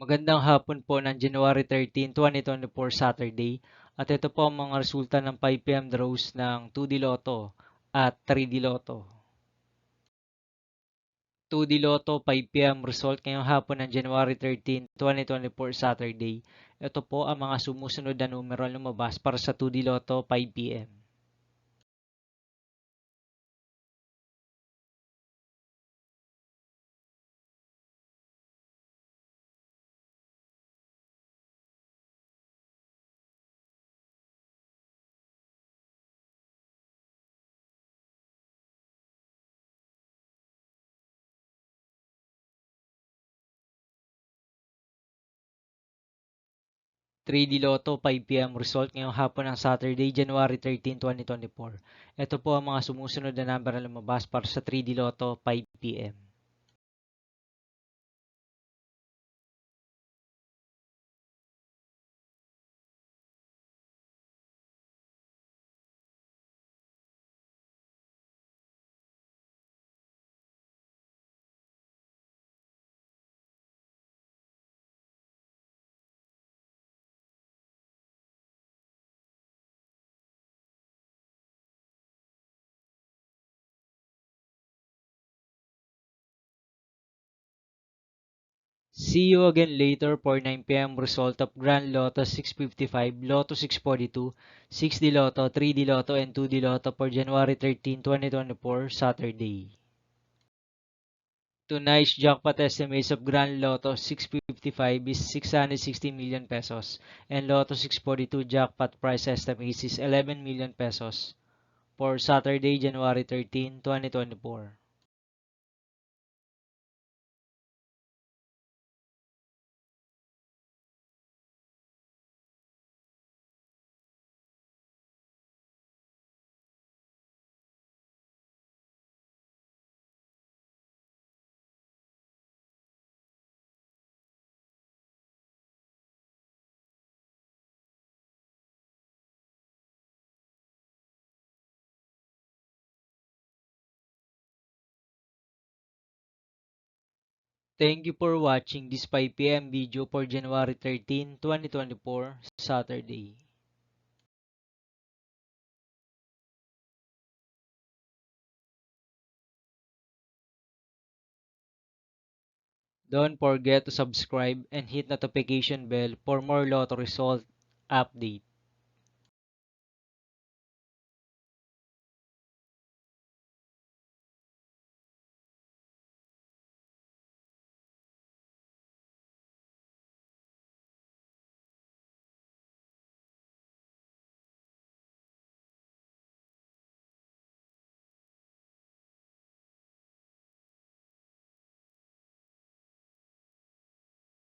Magandang hapon po ng January 13, 2024 Saturday at ito po ang mga resulta ng 5 PM draws ng 2D Lotto at 3D Lotto. 2D Lotto 5 PM result ngayong hapon ng January 13, 2024 Saturday. Ito po ang mga sumusunod na numero lumabas para sa 2D Lotto 5 PM. 3D Lotto 5 PM result ngayong hapon ng Saturday, January 13, 2024. Ito po ang mga sumusunod na number na lumabas para sa 3D Lotto 5 PM. See you again later for 9 PM result of Grand Lotto 655, Lotto 642, 6D Lotto, 3D Lotto, and 2D Lotto for January 13, 2024, Saturday. Tonight's jackpot estimates of Grand Lotto 655 is 660 million pesos and Lotto 642 jackpot price estimates is 11 million pesos for Saturday, January 13, 2024. Thank you for watching this 5 PM video for January 13, 2024, Saturday. Don't forget to subscribe and hit notification bell for more lotto result update.